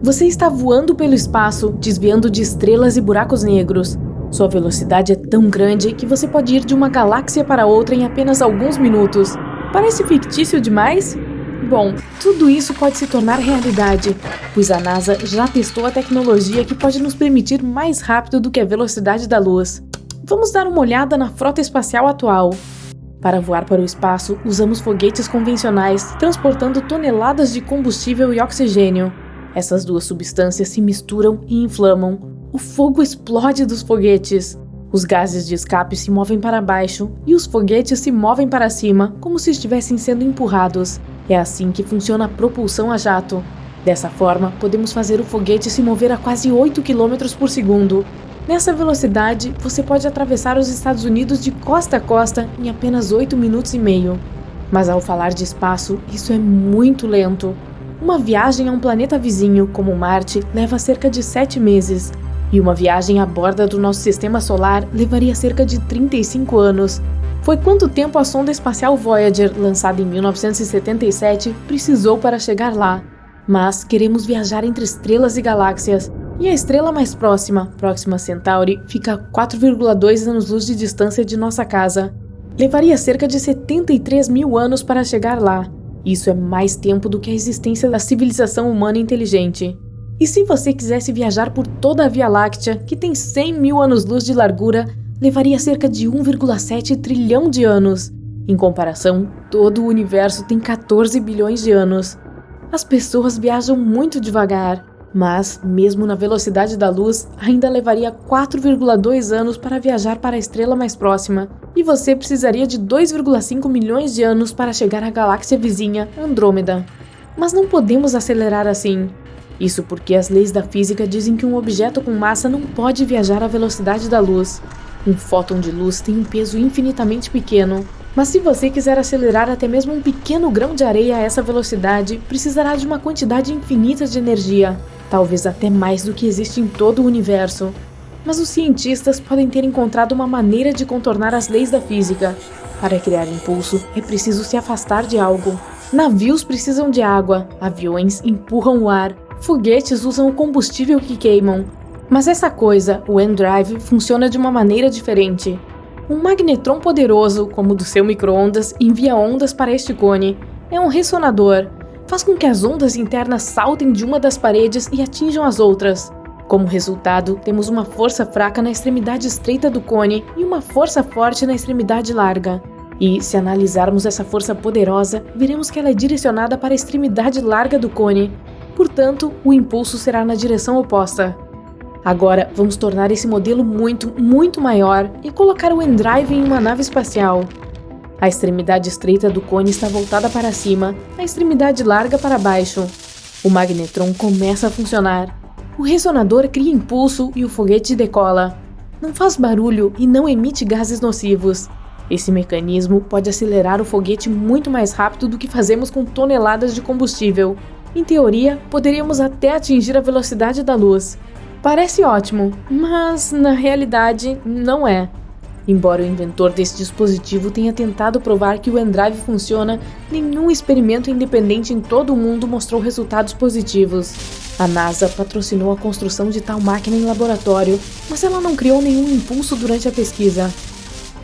Você está voando pelo espaço, desviando de estrelas e buracos negros. Sua velocidade é tão grande que você pode ir de uma galáxia para outra em apenas alguns minutos. Parece fictício demais? Bom, tudo isso pode se tornar realidade, pois a NASA já testou a tecnologia que pode nos permitir mais rápido do que a velocidade da luz. Vamos dar uma olhada na frota espacial atual. Para voar para o espaço, usamos foguetes convencionais, transportando toneladas de combustível e oxigênio. Essas duas substâncias se misturam e inflamam. O fogo explode dos foguetes. Os gases de escape se movem para baixo e os foguetes se movem para cima, como se estivessem sendo empurrados. É assim que funciona a propulsão a jato. Dessa forma, podemos fazer o foguete se mover a quase 8 km por segundo. Nessa velocidade, você pode atravessar os Estados Unidos de costa a costa em apenas 8 minutos e meio. Mas ao falar de espaço, isso é muito lento. Uma viagem a um planeta vizinho, como Marte, leva cerca de 7 meses. E uma viagem à borda do nosso sistema solar levaria cerca de 35 anos. Foi quanto tempo a sonda espacial Voyager, lançada em 1977, precisou para chegar lá. Mas queremos viajar entre estrelas e galáxias. E a estrela mais próxima, Próxima Centauri, fica a 4,2 anos-luz de distância de nossa casa. Levaria cerca de 73 mil anos para chegar lá. Isso é mais tempo do que a existência da civilização humana inteligente. E se você quisesse viajar por toda a Via Láctea, que tem 100 mil anos-luz de largura, levaria cerca de 1,7 trilhão de anos. Em comparação, todo o universo tem 14 bilhões de anos. As pessoas viajam muito devagar, mas, mesmo na velocidade da luz, ainda levaria 4,2 anos para viajar para a estrela mais próxima, e você precisaria de 2,5 milhões de anos para chegar à galáxia vizinha, Andrômeda. Mas não podemos acelerar assim. Isso porque as leis da física dizem que um objeto com massa não pode viajar à velocidade da luz. Um fóton de luz tem um peso infinitamente pequeno, mas se você quiser acelerar até mesmo um pequeno grão de areia a essa velocidade, precisará de uma quantidade infinita de energia, talvez até mais do que existe em todo o universo. Mas os cientistas podem ter encontrado uma maneira de contornar as leis da física. Para criar impulso, é preciso se afastar de algo. Navios precisam de água, aviões empurram o ar, foguetes usam o combustível que queimam. Mas essa coisa, o N-Drive, funciona de uma maneira diferente. Um magnetron poderoso, como o do seu micro-ondas, envia ondas para este cone. É um ressonador. Faz com que as ondas internas saltem de uma das paredes e atinjam as outras. Como resultado, temos uma força fraca na extremidade estreita do cone e uma força forte na extremidade larga. E, se analisarmos essa força poderosa, veremos que ela é direcionada para a extremidade larga do cone. Portanto, o impulso será na direção oposta. Agora, vamos tornar esse modelo muito maior e colocar o N-Drive em uma nave espacial. A extremidade estreita do cone está voltada para cima, a extremidade larga para baixo. O magnetron começa a funcionar. O ressonador cria impulso e o foguete decola. Não faz barulho e não emite gases nocivos. Esse mecanismo pode acelerar o foguete muito mais rápido do que fazemos com toneladas de combustível. Em teoria, poderíamos até atingir a velocidade da luz. Parece ótimo, mas na realidade não é. Embora o inventor desse dispositivo tenha tentado provar que o N-Drive funciona, nenhum experimento independente em todo o mundo mostrou resultados positivos. A NASA patrocinou a construção de tal máquina em laboratório, mas ela não criou nenhum impulso durante a pesquisa.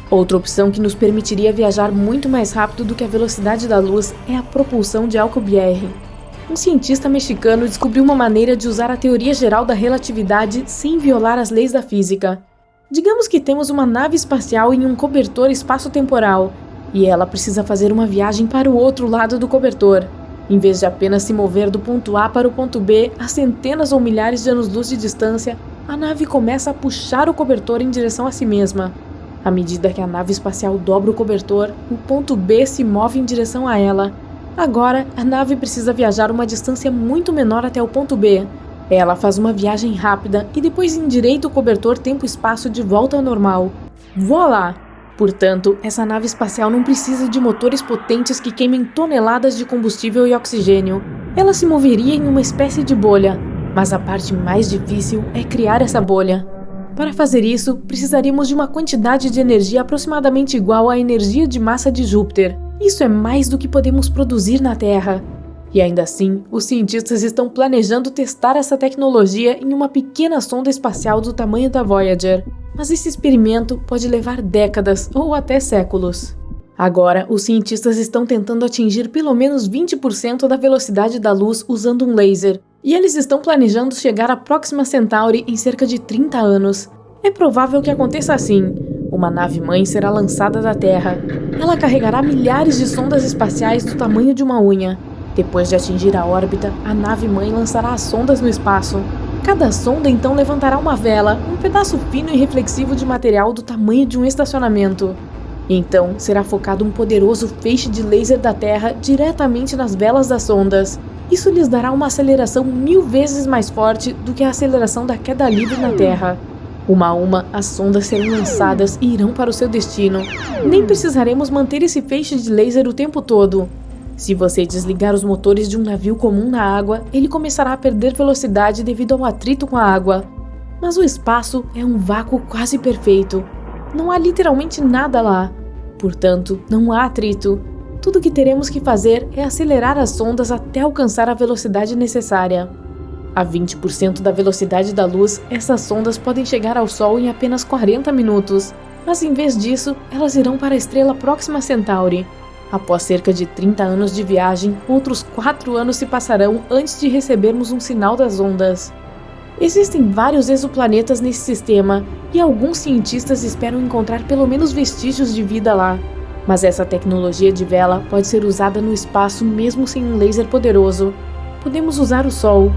Outra opção que nos permitiria viajar muito mais rápido do que a velocidade da luz é a propulsão de Alcubierre. Um cientista mexicano descobriu uma maneira de usar a teoria geral da relatividade sem violar as leis da física. Digamos que temos uma nave espacial em um cobertor espaço-temporal, e ela precisa fazer uma viagem para o outro lado do cobertor. Em vez de apenas se mover do ponto A para o ponto B a centenas ou milhares de anos-luz de distância, a nave começa a puxar o cobertor em direção a si mesma. À medida que a nave espacial dobra o cobertor, o ponto B se move em direção a ela. Agora, a nave precisa viajar uma distância muito menor até o ponto B. Ela faz uma viagem rápida e depois endireita o cobertor tempo-espaço de volta ao normal. Voilá! Portanto, essa nave espacial não precisa de motores potentes que queimem toneladas de combustível e oxigênio. Ela se moveria em uma espécie de bolha, mas a parte mais difícil é criar essa bolha. Para fazer isso, precisaríamos de uma quantidade de energia aproximadamente igual à energia de massa de Júpiter. Isso é mais do que podemos produzir na Terra. E ainda assim, os cientistas estão planejando testar essa tecnologia em uma pequena sonda espacial do tamanho da Voyager. Mas esse experimento pode levar décadas ou até séculos. Agora, os cientistas estão tentando atingir pelo menos 20% da velocidade da luz usando um laser. E eles estão planejando chegar à Próxima Centauri em cerca de 30 anos. É provável que aconteça assim. Uma nave-mãe será lançada da Terra. Ela carregará milhares de sondas espaciais do tamanho de uma unha. Depois de atingir a órbita, a nave-mãe lançará as sondas no espaço. Cada sonda então levantará uma vela, um pedaço fino e reflexivo de material do tamanho de um estacionamento. Então, será focado um poderoso feixe de laser da Terra diretamente nas velas das sondas. Isso lhes dará uma aceleração 1000 vezes mais forte do que a aceleração da queda livre na Terra. Uma a uma, as sondas serão lançadas e irão para o seu destino. Nem precisaremos manter esse feixe de laser o tempo todo. Se você desligar os motores de um navio comum na água, ele começará a perder velocidade devido ao atrito com a água. Mas o espaço é um vácuo quase perfeito. Não há literalmente nada lá. Portanto, não há atrito. Tudo que teremos que fazer é acelerar as sondas até alcançar a velocidade necessária. A 20% da velocidade da luz, essas sondas podem chegar ao Sol em apenas 40 minutos. Mas em vez disso, elas irão para a estrela Próxima Centauri. Após cerca de 30 anos de viagem, outros 4 anos se passarão antes de recebermos um sinal das ondas. Existem vários exoplanetas nesse sistema, e alguns cientistas esperam encontrar pelo menos vestígios de vida lá. Mas essa tecnologia de vela pode ser usada no espaço mesmo sem um laser poderoso. Podemos usar o Sol.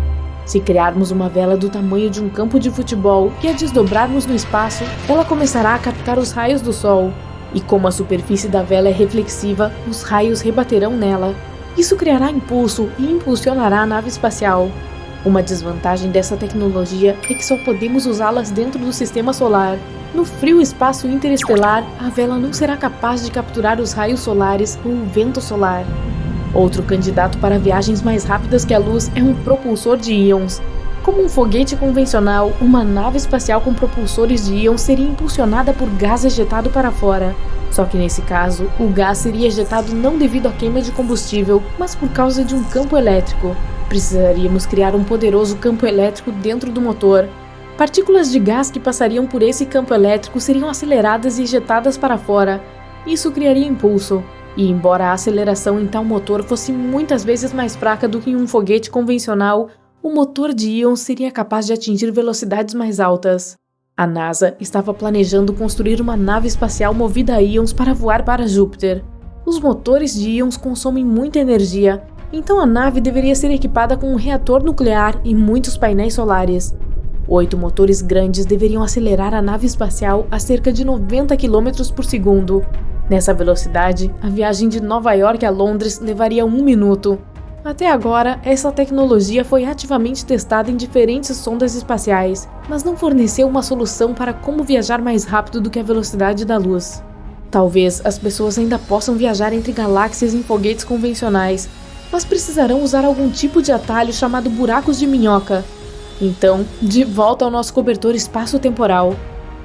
Se criarmos uma vela do tamanho de um campo de futebol e a desdobrarmos no espaço, ela começará a captar os raios do Sol. E como a superfície da vela é reflexiva, os raios rebaterão nela. Isso criará impulso e impulsionará a nave espacial. Uma desvantagem dessa tecnologia é que só podemos usá-las dentro do sistema solar. No frio espaço interestelar, a vela não será capaz de capturar os raios solares ou o vento solar. Outro candidato para viagens mais rápidas que a luz é um propulsor de íons. Como um foguete convencional, uma nave espacial com propulsores de íons seria impulsionada por gás ejetado para fora. Só que nesse caso, o gás seria ejetado não devido à queima de combustível, mas por causa de um campo elétrico. Precisaríamos criar um poderoso campo elétrico dentro do motor. Partículas de gás que passariam por esse campo elétrico seriam aceleradas e ejetadas para fora. Isso criaria impulso. E embora a aceleração em tal motor fosse muitas vezes mais fraca do que em um foguete convencional, o motor de íons seria capaz de atingir velocidades mais altas. A NASA estava planejando construir uma nave espacial movida a íons para voar para Júpiter. Os motores de íons consomem muita energia, então a nave deveria ser equipada com um reator nuclear e muitos painéis solares. 8 motores grandes deveriam acelerar a nave espacial a cerca de 90 km por segundo. Nessa velocidade, a viagem de Nova York a Londres levaria 1 minuto. Até agora, essa tecnologia foi ativamente testada em diferentes sondas espaciais, mas não forneceu uma solução para como viajar mais rápido do que a velocidade da luz. Talvez as pessoas ainda possam viajar entre galáxias em foguetes convencionais, mas precisarão usar algum tipo de atalho chamado buracos de minhoca. Então, de volta ao nosso cobertor espaço-temporal.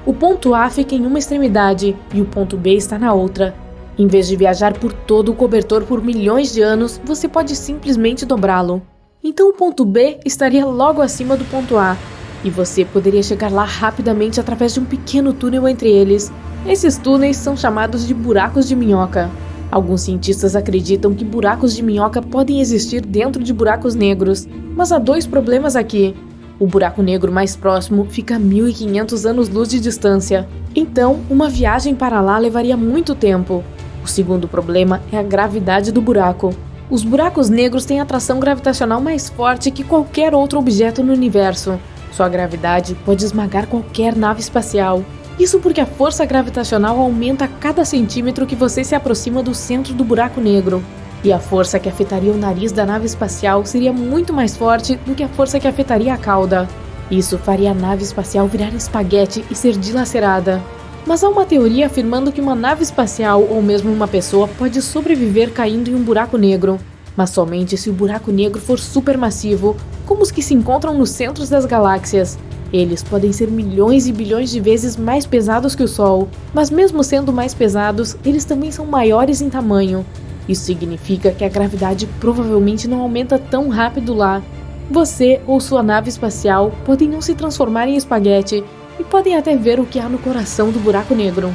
O ponto A fica em uma extremidade e o ponto B está na outra. Em vez de viajar por todo o cobertor por milhões de anos, você pode simplesmente dobrá-lo. Então o ponto B estaria logo acima do ponto A, e você poderia chegar lá rapidamente através de um pequeno túnel entre eles. Esses túneis são chamados de buracos de minhoca. Alguns cientistas acreditam que buracos de minhoca podem existir dentro de buracos negros, mas há 2 problemas aqui. O buraco negro mais próximo fica a 1500 anos-luz de distância, então uma viagem para lá levaria muito tempo. O segundo problema é a gravidade do buraco. Os buracos negros têm atração gravitacional mais forte que qualquer outro objeto no universo. Sua gravidade pode esmagar qualquer nave espacial. Isso porque a força gravitacional aumenta a cada centímetro que você se aproxima do centro do buraco negro. E a força que afetaria o nariz da nave espacial seria muito mais forte do que a força que afetaria a cauda. Isso faria a nave espacial virar espaguete e ser dilacerada. Mas há uma teoria afirmando que uma nave espacial ou mesmo uma pessoa pode sobreviver caindo em um buraco negro. Mas somente se o buraco negro for supermassivo, como os que se encontram nos centros das galáxias. Eles podem ser milhões e bilhões de vezes mais pesados que o Sol, mas mesmo sendo mais pesados, eles também são maiores em tamanho. Isso significa que a gravidade provavelmente não aumenta tão rápido lá. Você ou sua nave espacial podem não se transformar em espaguete e podem até ver o que há no coração do buraco negro.